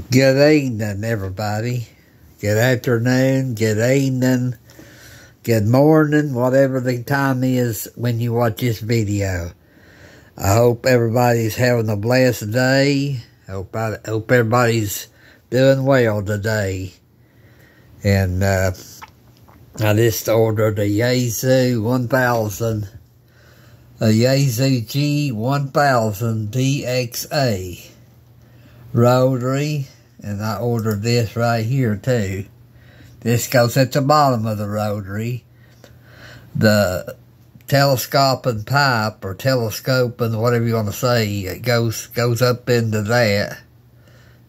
Good evening, everybody. Good afternoon, good evening, good morning, whatever the time is when you watch this video. I hope everybody's having a blessed day. Hope everybody's doing well today. And I just ordered a Yaesu 1000, a Yaesu G 1000 Dxa rotary, and I ordered this right here too. This goes at the bottom of the rotary. The telescoping pipe, or telescoping, whatever you want to say, it goes up into that,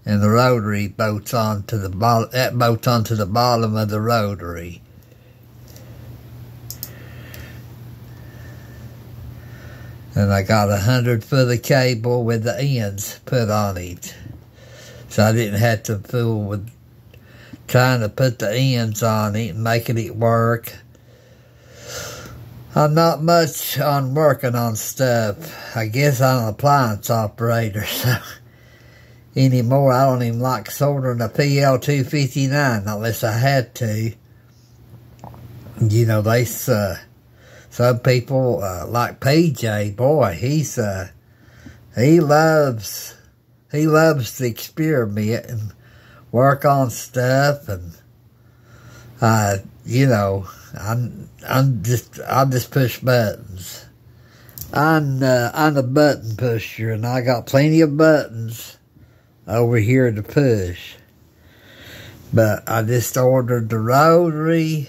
and the rotary bolts onto the bottom. That bolts onto the bottom of the rotary. And I got 100 foot of cable with the ends put on it, so I didn't have to fool with trying to put the ends on it and making it work. I'm not much on working on stuff. I guess I'm an appliance operator, so anymore I don't even like soldering a PL259 unless I had to. You know, some people like PJ, boy, he loves to experiment and work on stuff, and you know, I'll just push buttons. I'm a button pusher, and I got plenty of buttons over here to push. But I just ordered the rotary.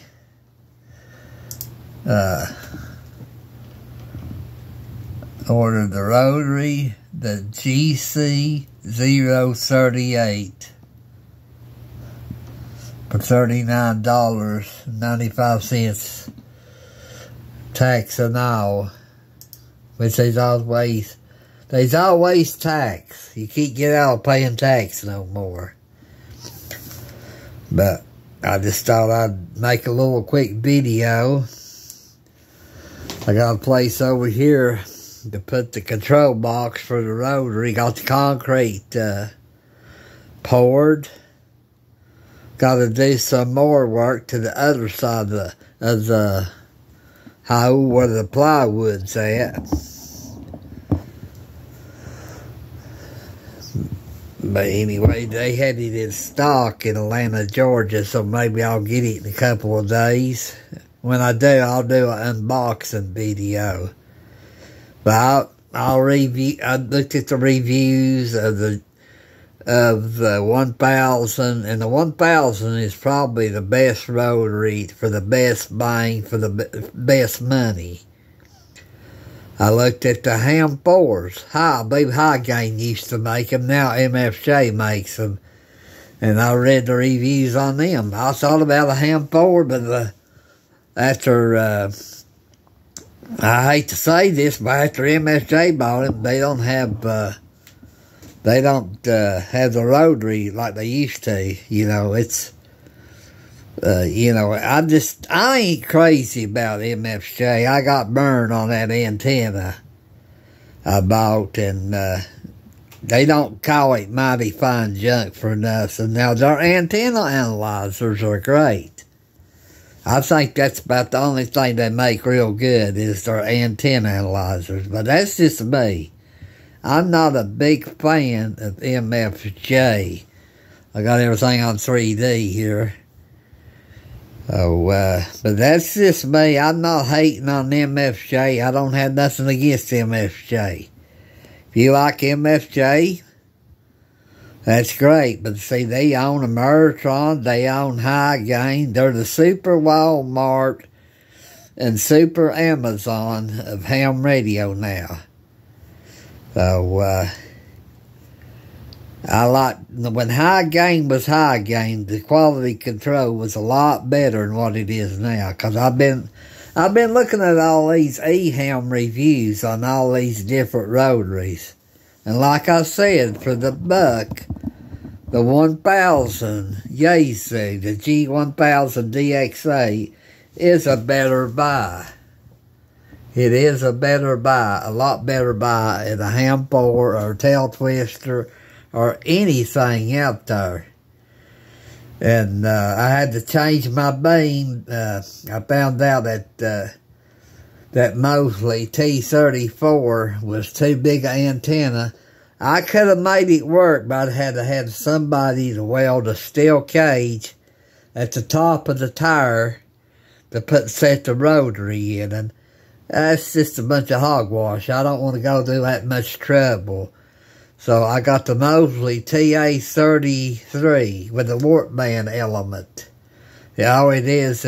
Ordered the rotary, the Dxa 038 for $39.95 tax and all, which there's always tax. You can't get out of paying tax no more. But I just thought I'd make a little quick video. I got a place over here to put the control box for the rotary. Got the concrete poured. Got to do some more work to the other side of the hole where the plywood's at. But anyway, they had it in stock in Atlanta, Georgia, so maybe I'll get it in a couple of days. When I do, I'll do an unboxing video. But I'll review. I looked at the reviews of the 1000, and the 1000 is probably the best rotary for the best bang for the best money. I looked at the Ham 4s. I believe High Gain used to make them. Now MFJ makes them, and I read the reviews on them. I thought about a Ham 4, but after I hate to say this, but after MSJ bought it, they don't have the rotary like they used to. You know, it's you know, I ain't crazy about MSJ. I got burned on that antenna I bought, and they don't call it mighty fine junk for nothing. Now their antenna analyzers are great. I think that's about the only thing they make real good is their antenna analyzers. But that's just me. I'm not a big fan of MFJ. I got everything on 3D here. Oh, but that's just me. I'm not hating on MFJ. I don't have nothing against MFJ. If you like MFJ, that's great, but see, they own Ameritron, they own High Gain. They're the super Walmart and super Amazon of ham radio now. So, I like, when High Gain was High Gain, the quality control was a lot better than what it is now. Because I've been looking at all these E-ham reviews on all these different rotaries. And like I said, for the buck, the 1000 Yaesu, the G1000 Dxa, is a better buy. It is a better buy, a lot better buy at a ham 4 or tail twister or anything out there. And I had to change my beam. I found out that that Mosley T34 was too big an antenna. I could have made it work, but I had to have somebody to weld a steel cage at the top of the tire to set the rotary in. And that's just a bunch of hogwash. I don't want to go through that much trouble. So I got the Mosley TA33 with the warp band element. All it is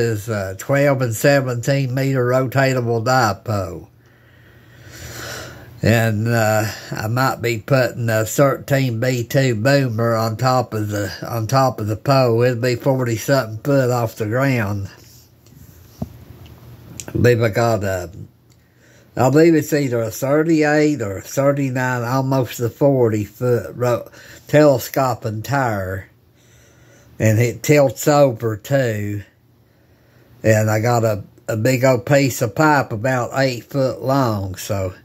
12 and 17 meter rotatable dipole. And I might be putting a 13B2 boomer on top of the pole. It'll be 40-something foot off the ground. I believe I believe it's either a 38 or a 39, almost a 40-foot telescoping tire. And it tilts over too. And I got a big old piece of pipe about 8 foot long, so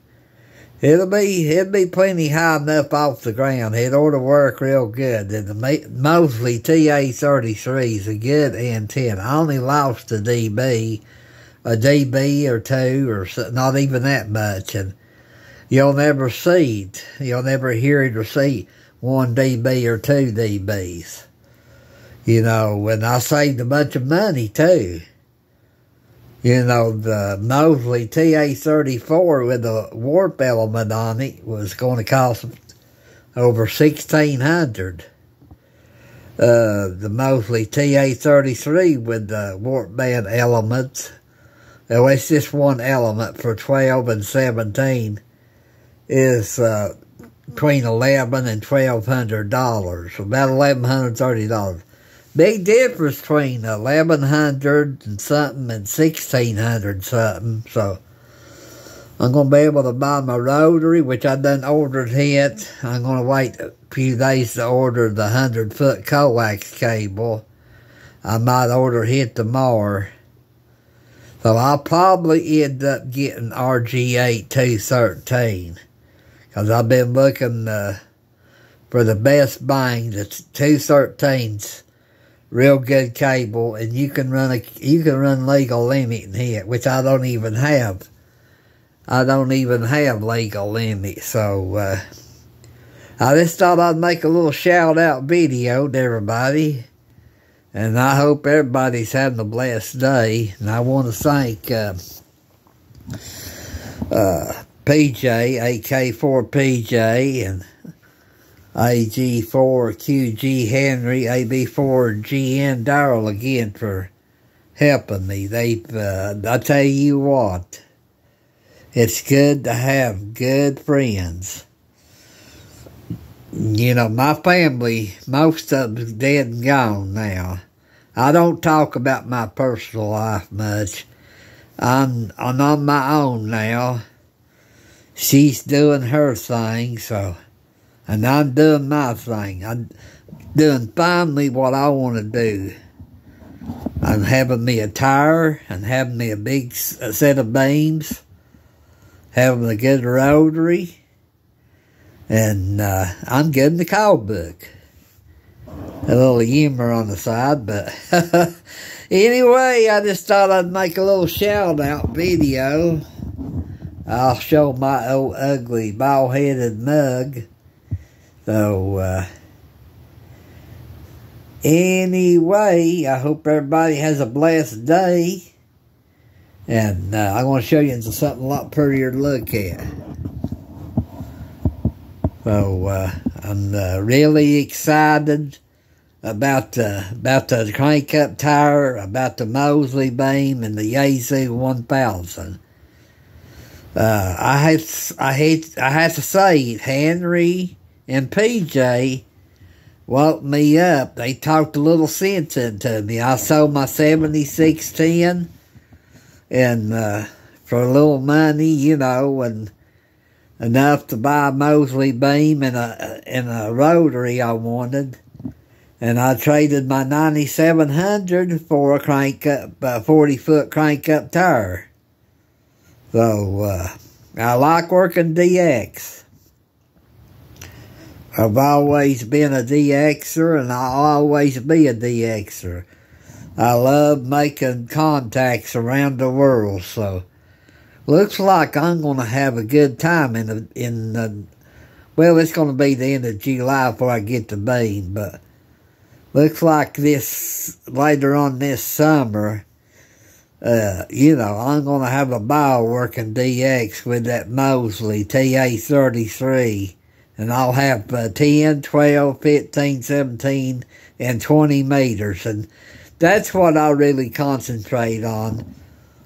it'll be plenty high enough off the ground. It ought to work real good. And the Mosley TA33 is a good antenna. I only lost a dB or two, or not even that much. And you'll never see it. You'll never hear it or see 1 dB or 2 dBs. You know, and I saved a bunch of money too. You know, the Mosley TA34 with the warp element on it was going to cost over $1,600. The Mosley TA33 with the warp band elements, well, it's just one element for 12 and 17, is between $1,100 and $1,200, about $1,130. Big difference between $1,100 and something and $1,600 something. So I'm going to be able to buy my rotary, which I done ordered it. I'm going to wait a few days to order the 100-foot coax cable. I might order it tomorrow. So I'll probably end up getting RG8 213. Because I've been looking for the best bang. The 213's real good cable, and you can run legal limit in here, which I don't even have. I don't even have legal limit, so I just thought I'd make a little shout out video to everybody, and I hope everybody's having a blessed day. And I want to thank PJ, AK4PJ, and AG4QG Henry, AB4GN Darrell again for helping me. I tell you what, it's good to have good friends. You know, my family, most of them's dead and gone now. I don't talk about my personal life much. I'm on my own now. She's doing her thing, and I'm doing my thing. I'm doing finally what I want to do. I'm having me a tire, and having me a big set of beams, having a good rotary, and I'm getting the call book. A little humor on the side, but anyway, I just thought I'd make a little shout-out video. I'll show my old ugly bald-headed mug. So, anyway, I hope everybody has a blessed day. And I'm going to show you something a lot prettier to look at. So, I'm really excited about the crank-up tire, about the Mosley beam, and the Yaesu 1000. I have to say, Henry and PJ woke me up. They talked a little sense into me. I sold my 7610, and for a little money, you know, and enough to buy a Mosley beam and a rotary I wanted. And I traded my 9700 for a 40-foot crank-up tire. So, I like working DX. I've always been a DXer, and I'll always be a DXer. I love making contacts around the world, so looks like I'm going to have a good time well, it's going to be the end of July before I get to Maine, but looks like later on this summer, I'm going to have a ball working DX with that Mosley TA33. And I'll have 10, 12, 15, 17, and 20 meters. And that's what I really concentrate on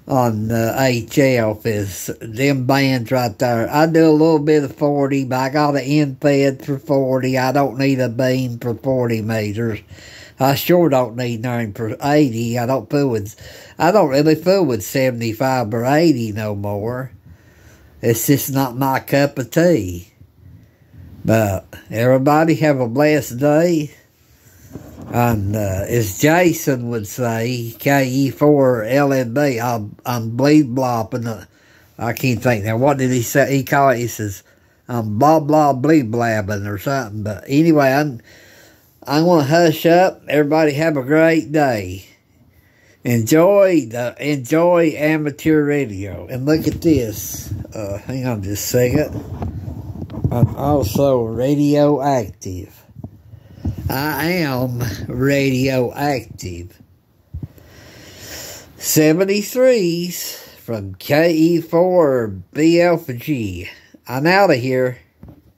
HF is them bands right there. I do a little bit of 40, but I got an end fed for 40. I don't need a beam for 40 meters. I sure don't need none for 80. I don't really fool with 75 or 80 no more. It's just not my cup of tea. But everybody have a blessed day. And as Jason would say, KE4LNB, I'm bleed blopping. I can't think now. What did he say? He says, I'm blah blah bleed blabbing or something. But anyway, I'm going to hush up. Everybody have a great day. Enjoy amateur radio. And look at this. Hang on just a second. I'm also radioactive. I am radioactive. 73s from KE4 B Alpha G. I'm out of here.